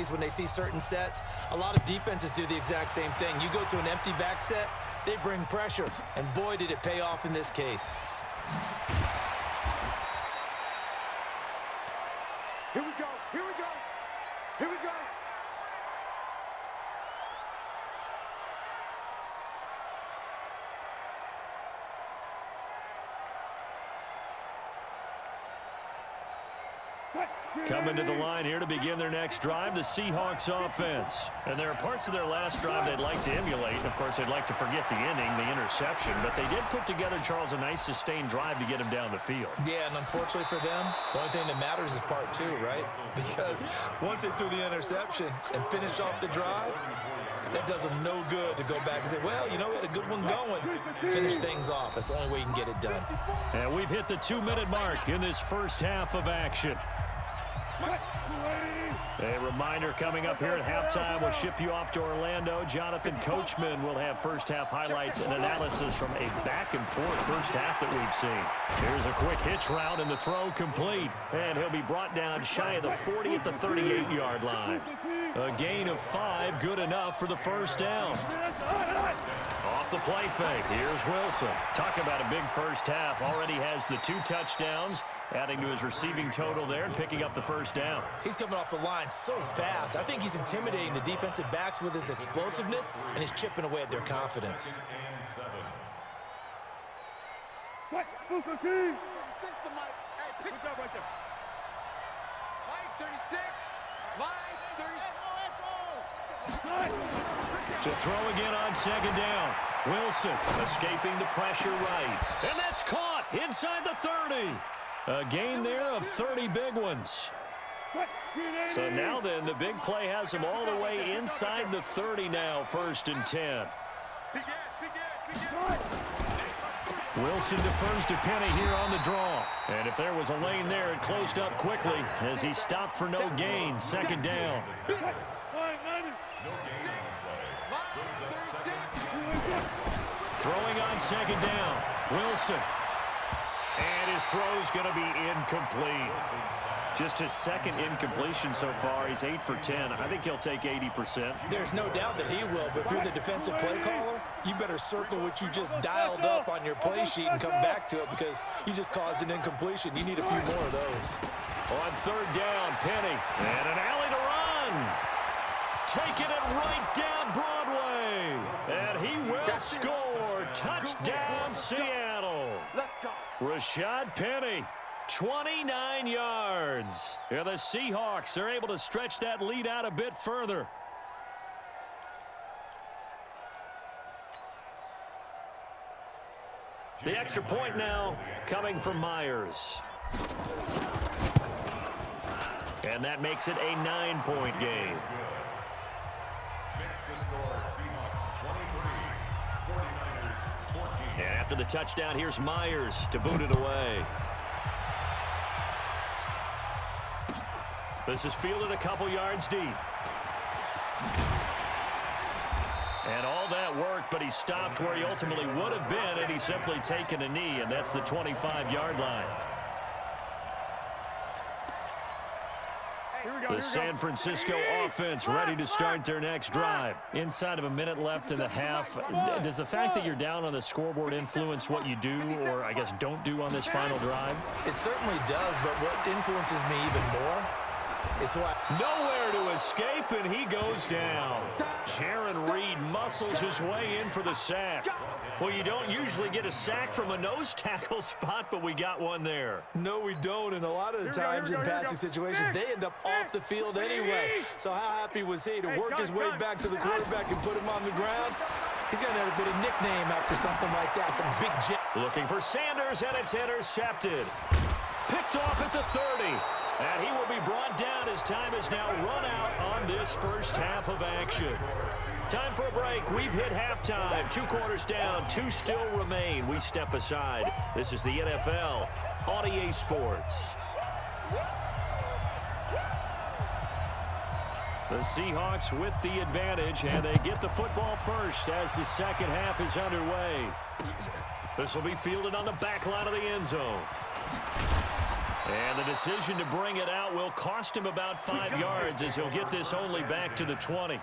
plays when they see certain sets. A lot of defenses do the exact same thing. You go to an empty back set, they bring pressure, and boy, did it pay off in this case. Here we go, here we go, here we go. Coming to the line here to begin their next drive, the Seahawks offense. And there are parts of their last drive they'd like to emulate. Of course, they'd like to forget the inning, the interception. But they did put together, Charles, a nice sustained drive to get him down the field. Yeah, and unfortunately for them, the only thing that matters is part two, right? Because once they threw the interception and finished off the drive, that does them no good to go back and say, well, you know, we had a good one going. Finish things off. That's the only way you can get it done. And we've hit the 2-minute mark in this first half of action. A reminder coming up here at halftime, we'll ship you off to Orlando. Jonathan Coachman will have first half highlights and analysis from a back-and-forth first half that we've seen. Here's a quick hitch route and the throw complete. And he'll be brought down shy of the 40 at the 38-yard line. A gain of 5, good enough for the first down. Off the play fake, here's Wilson. Talk about a big first half. Already has the 2 touchdowns, adding to his receiving total there and picking up the first down. He's coming off the line so fast. I think he's intimidating the defensive backs with his explosiveness, and he's chipping away at their confidence. Good job right there. Line 36. Line 36. To throw again on second down. Wilson escaping the pressure right. And that's caught inside the 30. A gain there of 30 big ones. So now then, the big play has him all the way inside the 30 now, 1st and 10. Wilson defers to Penny here on the draw. And if there was a lane there, it closed up quickly as he stopped for no gain. 2nd down. Throwing on 2nd down. Wilson. And his throw's going to be incomplete. Just his 2nd incompletion so far. He's 8 for 10. I think he'll take 80%. There's no doubt that he will, but if you're the defensive play caller, you better circle what you just dialed up on your play sheet and come back to it because you just caused an incompletion. You need a few more of those. On 3rd down, Penny. And an alley to run. Taking it right down Broadway. And he will score. Touchdown, Seattle. Let's go. Rashad Penny, 29 yards. Yeah, the Seahawks are able to stretch that lead out a bit further. The extra point now coming from Myers. And that makes it a 9-point game. And after the touchdown, here's Myers to boot it away. This is fielded a couple yards deep. And all that worked, but he stopped where he ultimately would have been had he simply taken a knee, and that's the 25-yard line. The San Francisco offense ready to start their next drive. Inside of a minute left in the half. Does the fact that you're down on the scoreboard influence what you do or, I guess, don't do on this final drive? It certainly does, but what influences me even more is who Nowhere to escape, and he goes down. Jaron Reed muscles his way in for the sack. Well, you don't usually get a sack from a nose tackle spot, but we got one there. No, we don't, and a lot of the times in passing situations, they end up off the field anyway. So how happy was he to work his way back to the quarterback and put him on the ground? He's got to have a bit of nickname after something like that, some big jet. Looking for Sanders, and it's intercepted. Picked off at the 30. And he will be brought down as time is now run out on this first half of action. Time for a break. We've hit halftime. 2 quarters down. 2 still remain. We step aside. This is the NFL on EA Sports. The Seahawks with the advantage, and they get the football first as the second half is underway. This will be fielded on the back line of the end zone. And the decision to bring it out will cost him about 5 yards as he'll get this only back to the 20.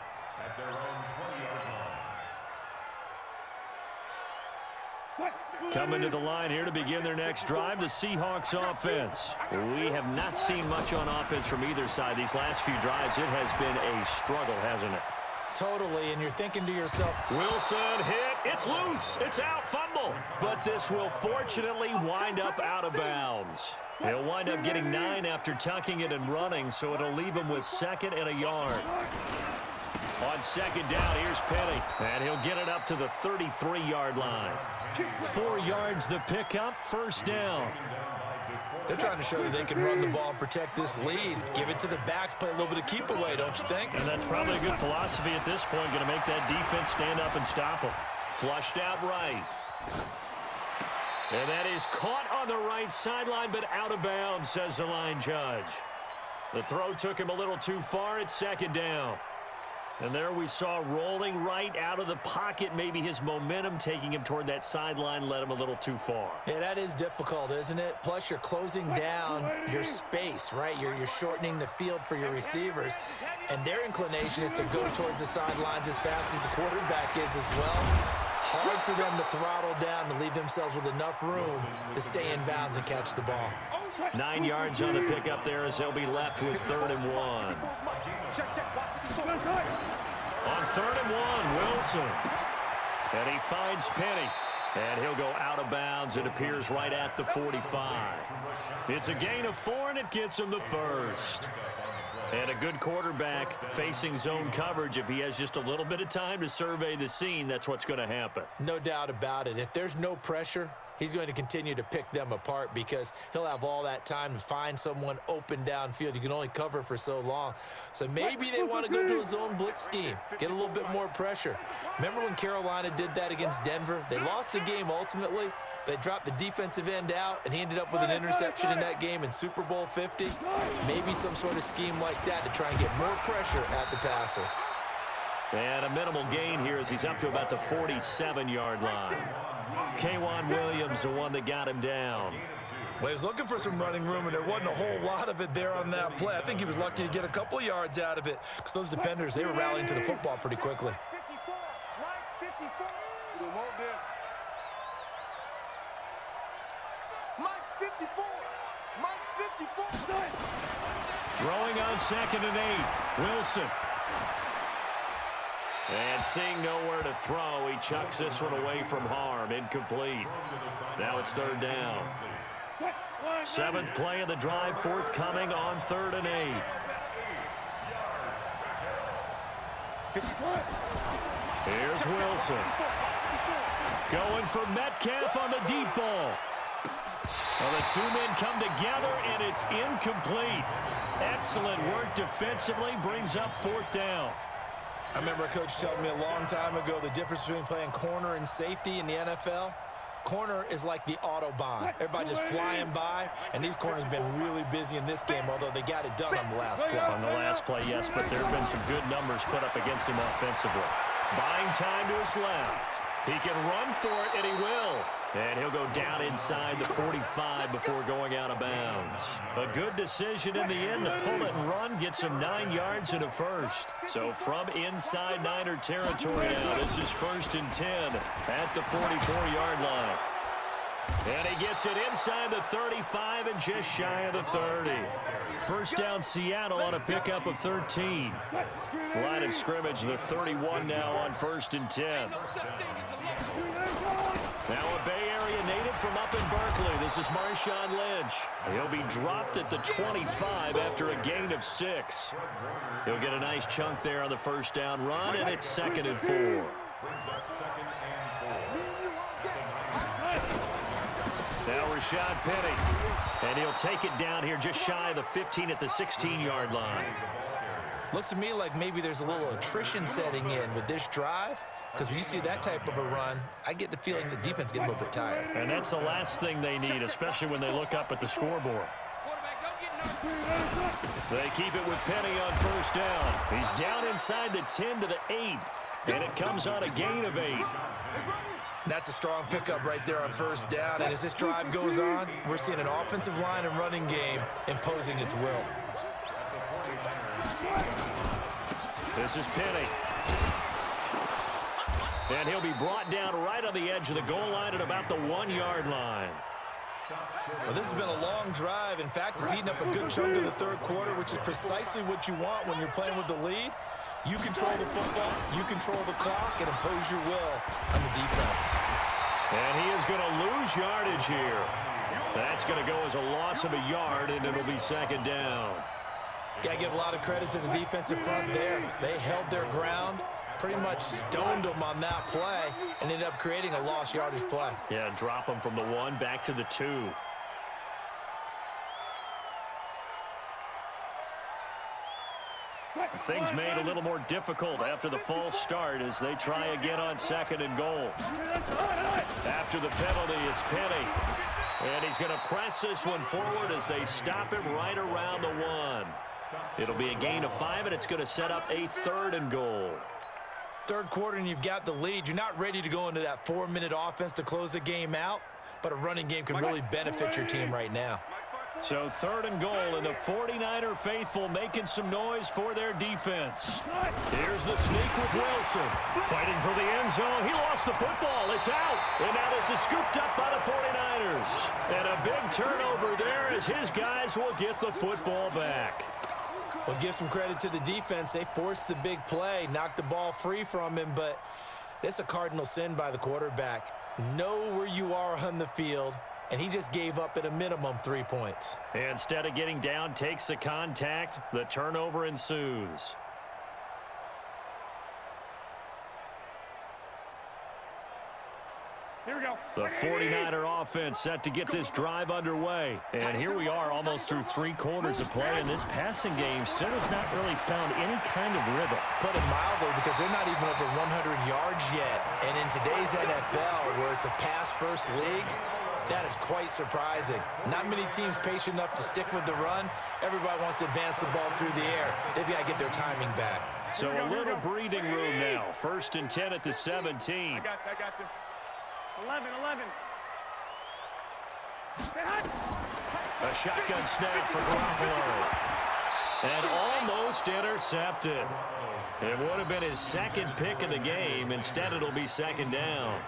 Coming to the line here to begin their next drive, the Seahawks offense. We have not seen much on offense from either side. These last few drives, it has been a struggle, hasn't it? Totally, and you're thinking to yourself, Wilson hit, it's loose, it's out, fumble. But this will fortunately wind up out of bounds. He'll wind up getting 9 after tucking it and running, so it'll leave him with 2nd and a yard. On 2nd down, here's Penny, and he'll get it up to the 33-yard line. 4 yards the pickup, 1st down. they're trying to show you they can run the ball and protect this lead. Give it to the backs, play a little bit of keep away, don't you think? And that's probably a good philosophy at this point, going to make that defense stand up and stop him. Flushed out right. And that is caught on the right sideline, but out of bounds, says the line judge. The throw took him a little too far. It's 2nd down. And there we saw rolling right out of the pocket. Maybe his momentum taking him toward that sideline led him a little too far. Yeah, that is difficult, isn't it? Plus, you're closing down your space, right? You're shortening the field for your receivers. And their inclination is to go towards the sidelines as fast as the quarterback is as well. Hard for them to throttle down to leave themselves with enough room to stay in bounds and catch the ball. 9 yards on the pickup there as they'll be left with 3rd and 1. On 3rd and 1, Wilson. And he finds Penny. And he'll go out of bounds. It appears right at the 45. It's a gain of 4, and it gets him the 1st. And a good quarterback facing zone coverage. If he has just a little bit of time to survey the scene, that's what's going to happen. No doubt about it. If there's no pressure, he's going to continue to pick them apart because he'll have all that time to find someone open downfield. You can only cover for so long. So maybe they want to go to a zone blitz scheme, get a little bit more pressure. Remember when Carolina did that against Denver? They lost the game ultimately. They dropped the defensive end out, and he ended up with an interception in that game in Super Bowl 50. Maybe some sort of scheme like that to try and get more pressure at the passer. And a minimal gain here as he's up to about the 47-yard line. K'Wan Williams, the one that got him down. Well, he was looking for some running room, and there wasn't a whole lot of it there on that play. I think he was lucky to get a couple of yards out of it because those defenders, they were rallying to the football pretty quickly. Throwing on 2nd and 8. Wilson. And seeing nowhere to throw, he chucks this one away from harm. Incomplete. Now it's 3rd down. 7th play of the drive, forthcoming on 3rd and 8. Here's Wilson. Going for Metcalf on the deep ball. Well, the two men come together, and it's incomplete. Excellent work defensively, brings up 4th down. I remember a coach telling me a long time ago the difference between playing corner and safety in the NFL. Corner is like the Autobahn. Everybody just flying by, and these corners have been really busy in this game, although they got it done on the last play. On the last play, yes, but there have been some good numbers put up against him offensively. Buying time to his left. He can run for it, and he will. And he'll go down inside the 45 before going out of bounds. A good decision in the end to pull it and run, gets him 9 yards and a 1st. So from inside Niner territory now, this is 1st and 10 at the 44-yard line. And he gets it inside the 35 and just shy of the 30. 1st down Seattle on a pickup of 13. Line of scrimmage, the 31 now on 1st and 10. Now a Bay Area native from up in Berkeley. This is Marshawn Lynch. He'll be dropped at the 25 after a gain of 6. He'll get a nice chunk there on the 1st down run, and it's 2nd and 4. Now Rashad Penny. And he'll take it down here just shy of the 15 at the 16-yard line. Looks to me like maybe there's a little attrition setting in with this drive. Because when you see that type of a run, I get the feeling the defense gets a little bit tired. And that's the last thing they need, especially when they look up at the scoreboard. They keep it with Penny on 1st down. He's down inside the 10 to the 8. And it comes on a gain of 8. That's a strong pickup right there on first down. And as this drive goes on, we're seeing an offensive line and running game imposing its will. This is Penny. And he'll be brought down right on the edge of the goal line at about the 1-yard line. Well, this has been a long drive. In fact, it's eaten up a good chunk of the third quarter, which is precisely what you want when you're playing with the lead. You control the football, you control the clock, and impose your will on the defense. And he is going to lose yardage here. That's going to go as a loss of a yard, and it'll be second down. Got to give a lot of credit to the defensive front there. They held their ground, pretty much stoned them on that play, and ended up creating a lost yardage play. Yeah, drop them from the 1 back to the 2. Things made a little more difficult after the false start as they try again on 2nd and goal. After the penalty, it's Penny. And he's going to press this one forward as they stop him right around the 1. It'll be a gain of 5, and it's going to set up a 3rd and goal. Third quarter, and you've got the lead. You're not ready to go into that 4-minute offense to close the game out, but a running game can really benefit your team right now. So 3rd and goal, and the 49er faithful making some noise for their defense. Here's the sneak with Wilson. Fighting for the end zone. He lost the football. It's out. And now this is scooped up by the 49ers. And a big turnover there as his guys will get the football back. Well, give some credit to the defense. They forced the big play, knocked the ball free from him, but it's a cardinal sin by the quarterback. Know where you are on the field, and he just gave up at a minimum 3 points. Instead of getting down, takes the contact. The turnover ensues. Here we go. The 49er offense set to get this drive underway. And here we are almost through 3 quarters of play, and this passing game still has not really found any kind of rhythm. Put it mildly, because they're not even over 100 yards yet. And in today's NFL, where it's a pass-first league, that is quite surprising. Not many teams patient enough to stick with the run. Everybody wants to advance the ball through the air. They've got to get their timing back. So a little breathing room now. 1st and 10 at the 17. I got this. 11. A shotgun snap for Garoppolo. And almost intercepted. It would have been his 2nd pick of the game. Instead, it'll be 2nd down.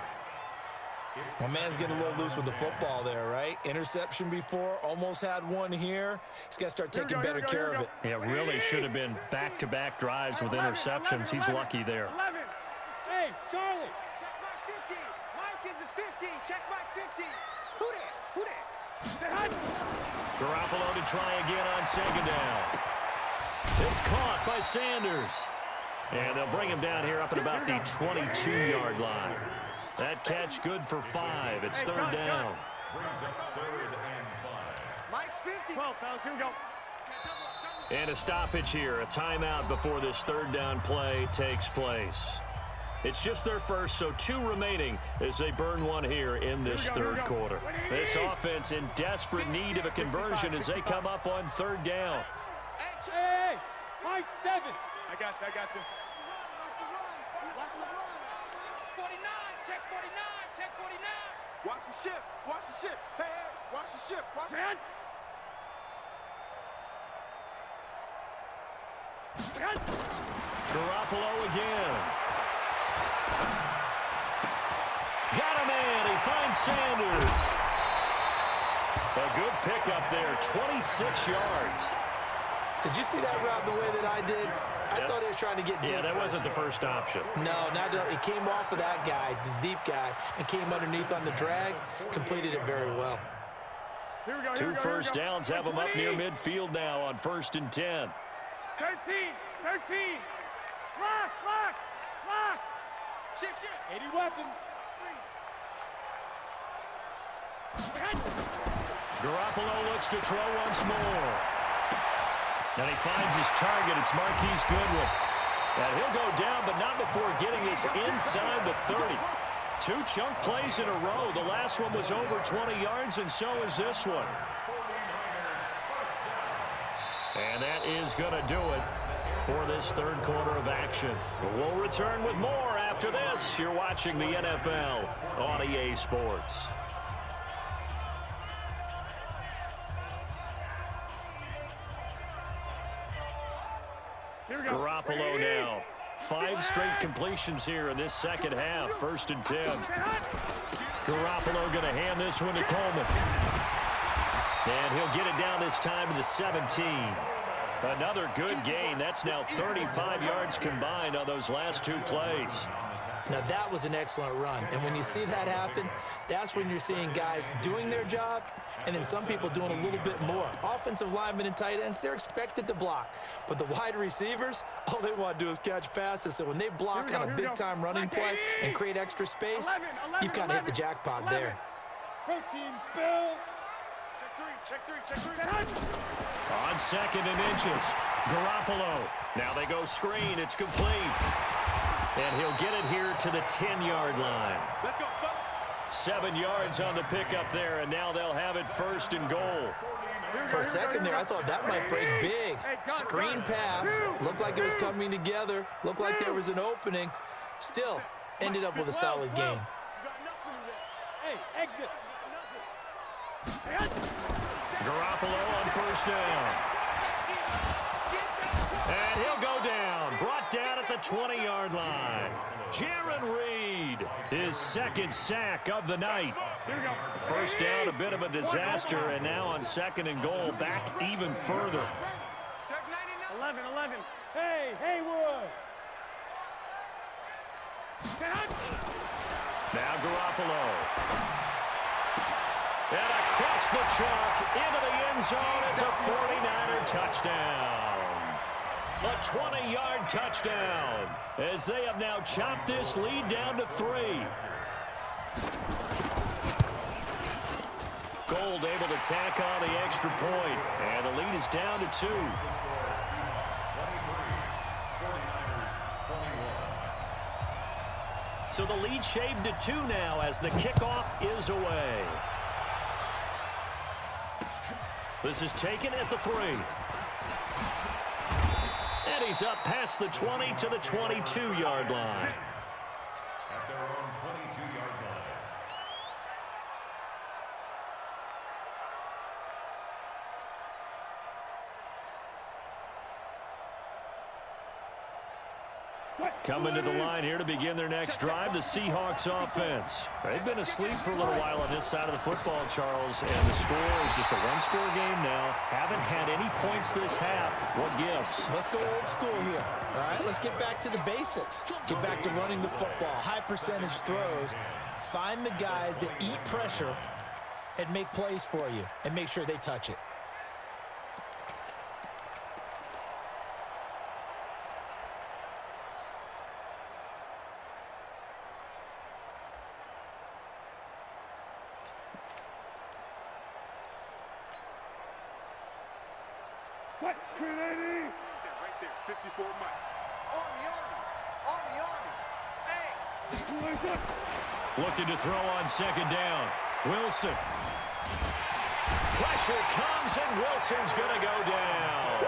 My man's getting a little loose with the football there, right? Interception before, almost had one here. He's got to start taking better care of it. Yeah, really should have been back-to-back drives with interceptions. He's lucky there. 11. Hey, Charlie. Check my 50. Mike is a 50. Check my 50. Who that? Garoppolo to try again on 2nd down. It's caught by Sanders. And they'll bring him down here up at about the 22-yard line. That catch good for 5. It's 3rd down. Mike's 50. 12, fellas. Here we go. And a stoppage here. A timeout before this 3rd down play takes place. It's just their first, so 2 remaining as they burn one here in this 3rd quarter. This offense in desperate need of a conversion as they come up on 3rd down. Hey, Mike 7. I got this. Watch the run. 49. Check 49. Check 49. Watch the ship. Watch the ship. Hey, watch the ship. Watch the ship. Garoppolo again. Got a man. He finds Sanders. A good pickup there. 26 yards. Did you see that route the way that I did? I thought he was trying to get deep. Yeah, that wasn't the first option. No, it came off of that guy, the deep guy, and came underneath on the drag, completed it very well. Here we go. 2 first downs have them up near midfield now on 1st and 10. 13. Lock. Shift. 80 weapons. Garoppolo looks to throw once more. And he finds his target. It's Marquise Goodwin. And he'll go down, but not before getting this inside the 30. 2 chunk plays in a row. The last one was over 20 yards, and so is this one. And that is going to do it for this 3rd quarter of action. We'll return with more after after this, you're watching the NFL on EA Sports. Garoppolo now. 5 straight completions here in this second half. 1st and 10. Garoppolo going to hand this one to Coleman. And he'll get it down this time to the 17. Another good gain. That's now 35 yards combined on those last 2 plays. Now, that was an excellent run. And when you see that happen, that's when you're seeing guys doing their job and then some people doing a little bit more. Offensive linemen and tight ends, they're expected to block. But the wide receivers, all they want to do is catch passes. So when they block on a big-time running play and create extra space, you've kind of hit the jackpot there. Protein spill. Check three. On 2nd and inches, Garoppolo. Now they go screen. It's complete. And he'll get it here to the 10-yard line. Let's go. 7 yards on the pickup there, and now they'll have it 1st and goal. For a second there, I thought that might break big. Screen pass. Looked like it was coming together. Looked like there was an opening. Still, ended up with a solid game. Hey, exit. Garoppolo on 1st down. And he'll go down. Brought down at the 20-yard line. Jaron Reed, his 2nd sack of the night. 1st down, a bit of a disaster, and now on 2nd and goal, back even further. 11. Hey, Haywood. Now Garoppolo. And across the chalk, into the end zone, it's a 49er touchdown. A 20-yard touchdown as they have now chopped this lead down to 3. Gold able to tack on the extra point, and the lead is down to 2. So the lead shaved to 2 now as the kickoff is away. This is taken at the 3. And he's up past the 20 to the 22-yard line. At their own 22-yard line. Coming to the line here to begin their next drive, the Seahawks offense. They've been asleep for a little while on this side of the football, Charles, and the score is just a one-score game now. Haven't had any points this half. What gives? Let's go old school here. All right, let's get back to the basics. Get back to running the football, high percentage throws. Find the guys that eat pressure and make plays for you and make sure they touch it. Right there, 54 Mike. Army. Hey! Looking to throw on 2nd down. Wilson. Pressure comes, and Wilson's going to go down.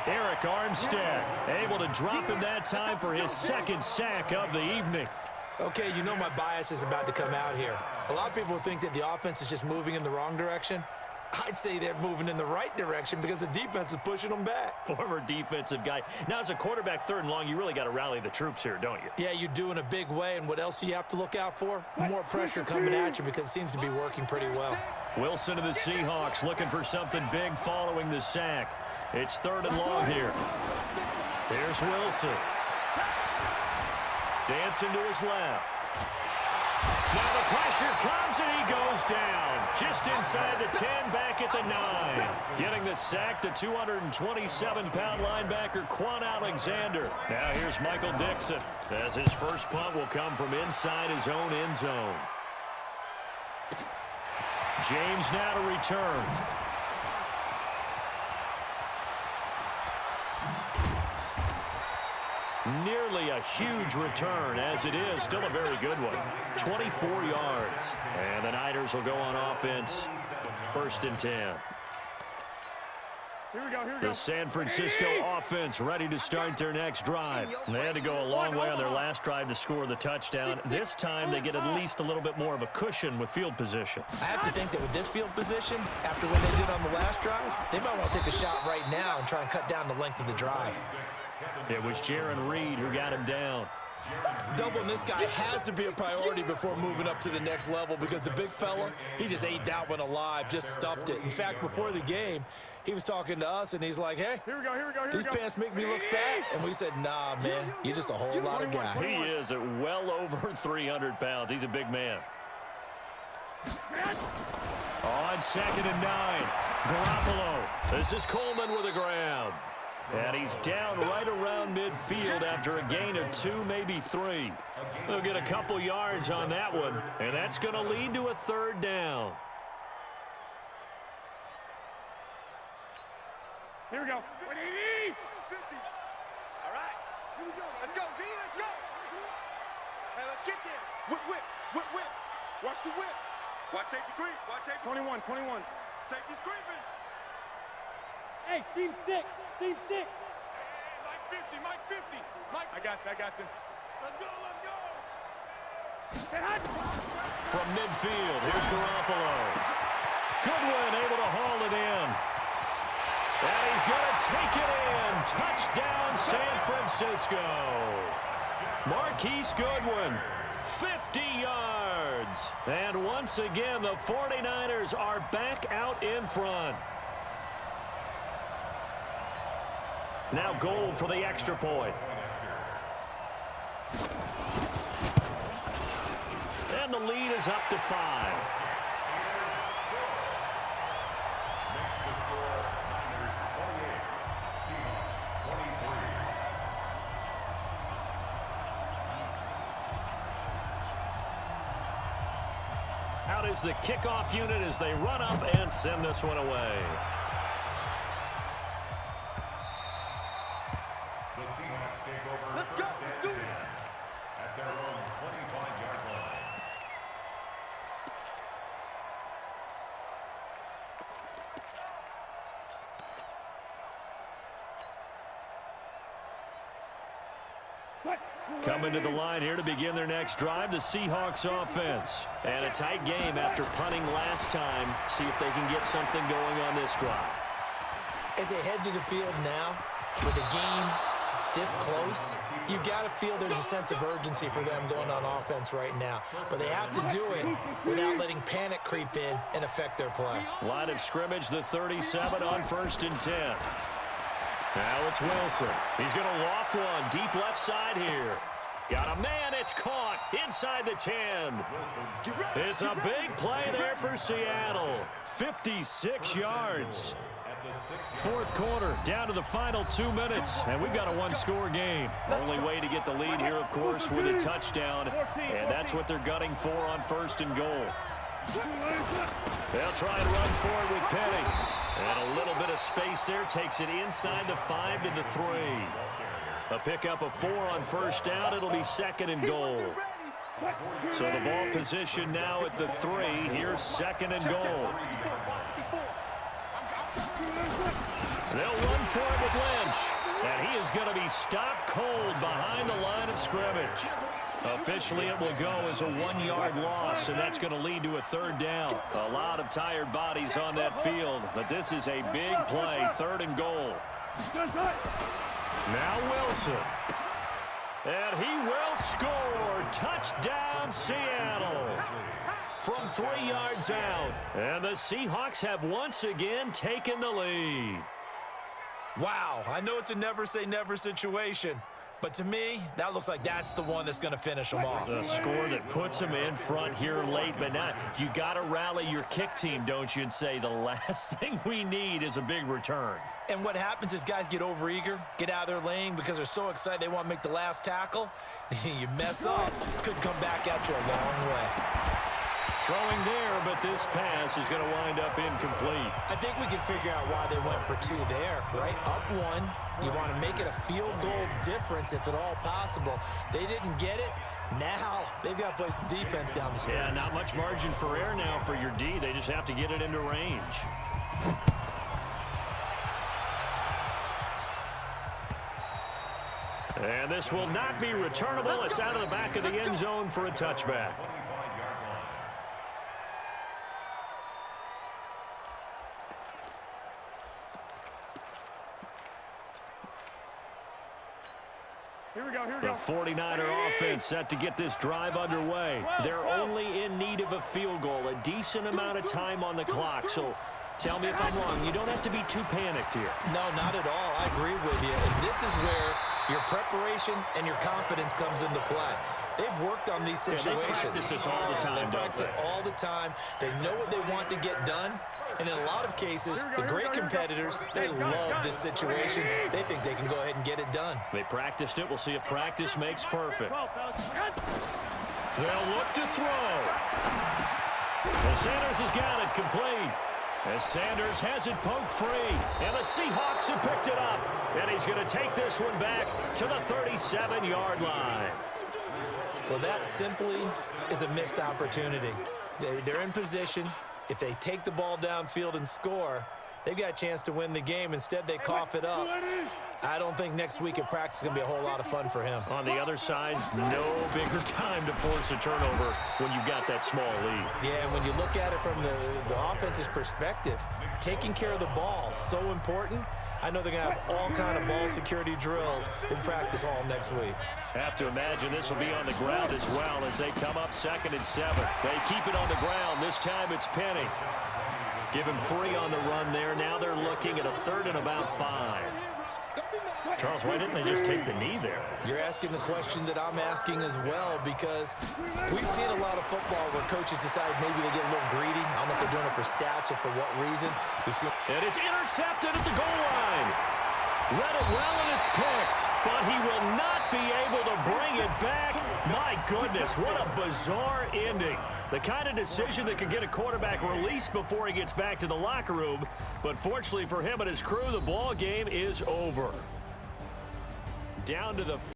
Eric Armstead able to drop him that time for his 2nd sack of the evening. Okay, you know my bias is about to come out here. A lot of people think that the offense is just moving in the wrong direction. I'd say they're moving in the right direction because the defense is pushing them back. Former defensive guy. Now, as a quarterback 3rd and long, you really got to rally the troops here, don't you? Yeah, you do in a big way, and what else do you have to look out for? More pressure coming at you because it seems to be working pretty well. Wilson of the Seahawks looking for something big following the sack. It's 3rd and long here. Here's Wilson. Dancing to his left. Now the pressure comes, and he goes down. Just inside the 10, back at the 9. Getting the sack, the 227-pound linebacker, Quan Alexander. Now here's Michael Dixon, as his first punt will come from inside his own end zone. James now to return. Nearly a huge return, as it is still a very good one. 24 yards. And the Niners will go on offense. 1st and 10. Here we go. The San Francisco offense ready to start their next drive. They had to go a long way on their last drive to score the touchdown. This time they get at least a little bit more of a cushion with field position. I have to think that with this field position, after what they did on the last drive, they might want to take a shot right now and try and cut down the length of the drive. It was Jaron Reed who got him down. Doubling this guy has to be a priority before moving up to the next level because the big fella, he just ate that one alive, just stuffed it. In fact, before the game, he was talking to us, and he's like, hey, Here we go. these pants make me look fat. And we said, nah, man, you're just a whole lot of guy. He is at well over 300 pounds. He's a big man. On 2nd and 9, Garoppolo. This is Coleman with a grab. And he's down right around midfield after a gain of 2, maybe 3. They'll get a couple yards on that one, and that's going to lead to a 3rd down. Here we go. 180. 50. All right. Here we go. Let's go, D. Let's go. Hey, let's get there. Whip. Watch the whip. Watch safety creep. Watch safety. 21. Safety's creeping. Hey, seam 6. Hey, Mike 50. Mike. I got them. Let's go. From midfield, here's Garoppolo. Goodwin able to haul it in. And he's going to take it in. Touchdown, San Francisco. Marquise Goodwin, 50 yards. And once again, the 49ers are back out in front. Now Gold for the extra point. And the lead is up to 5. Out is the kickoff unit as they run up and send this one away. The Seahawks take over Let's go. first Let's do and it. 10 at their own 25-yard line. Coming to the line here to begin their next drive, the Seahawks offense. And a tight game after punting last time. See if they can get something going on this drive. As they head to the field now, with the game this close, you've got to feel there's a sense of urgency for them going on offense right now. But they have to do it without letting panic creep in and affect their play. Line of scrimmage, the 37 on 1st and 10. Now it's Wilson. He's going to loft one deep left side here. Got a man, it's caught inside the 10. It's a big play there for Seattle. 56 yards. 4th quarter, down to the final 2 minutes, and we've got a one-score game. Only way to get the lead here, of course, with a touchdown, and that's what they're gunning for on 1st and goal. They'll try and run forward with Penny. And a little bit of space there takes it inside the 5 to the 3. A pickup of 4 on 1st down. It'll be 2nd and goal. So the ball position now at the 3. Here's 2nd and goal. They'll run for it with Lynch. And he is going to be stopped cold behind the line of scrimmage. Officially, it will go as a 1-yard loss, and that's going to lead to a 3rd down. A lot of tired bodies on that field, but this is a big play, 3rd and goal. Now Wilson. And he will score. Touchdown, Seattle. From 3 yards out. And the Seahawks have once again taken the lead. Wow, I know it's a never-say-never situation, but to me, that looks like that's the one that's going to finish them off. The score that puts them in front here late, but now you got to rally your kick team, don't you, and say the last thing we need is a big return. And what happens is guys get overeager, get out of their lane because they're so excited they want to make the last tackle. You mess up, could come back at you a long way. Throwing there, but this pass is going to wind up incomplete. I think we can figure out why they went for 2 there, right? Up 1, you want to make it a field goal difference if at all possible. They didn't get it. Now they've got to play some defense down the stretch. Yeah, not much margin for error now for your D. They just have to get it into range. And this will not be returnable. It's out of the back of the end zone for a touchback. The 49er offense set to get this drive underway. They're only in need of a field goal, a decent amount of time on the clock. So tell me if I'm wrong. You don't have to be too panicked here. No, not at all. I agree with you. And this is where your preparation and your confidence comes into play. They've worked on these situations. They practice this all the time, They practice it all the time. They know what they want to get done. And in a lot of cases, the great competitors, they love this situation. They think they can go ahead and get it done. They practiced it. We'll see if practice makes perfect. They'll look to throw. And Sanders has got it complete. As Sanders has it poked free. And the Seahawks have picked it up. And he's going to take this one back to the 37-yard line. Well, that simply is a missed opportunity. They're in position. If they take the ball downfield and score, they've got a chance to win the game. Instead, they cough it up. I don't think next week at practice is going to be a whole lot of fun for him. On the other side, no bigger time to force a turnover when you've got that small lead. Yeah, and when you look at it from the offense's perspective, taking care of the ball is so important. I know they're going to have all kind of ball security drills in practice all next week. Have to imagine this will be on the ground as well as they come up 2nd and 7. They keep it on the ground. This time it's Penny. Give him 3 on the run there. Now they're looking at a 3rd and about 5. Charles, why didn't they just take the knee there? You're asking the question that I'm asking as well, because we've seen a lot of football where coaches decide maybe they get a little greedy. I don't know if they're doing it for stats or for what reason. We've seen. And it's intercepted at the goal line. Read it well, and it's picked. But he will not be able to bring it back. My goodness, what a bizarre ending. The kind of decision that could get a quarterback released before he gets back to the locker room. But fortunately for him and his crew, the ball game is over. Down to the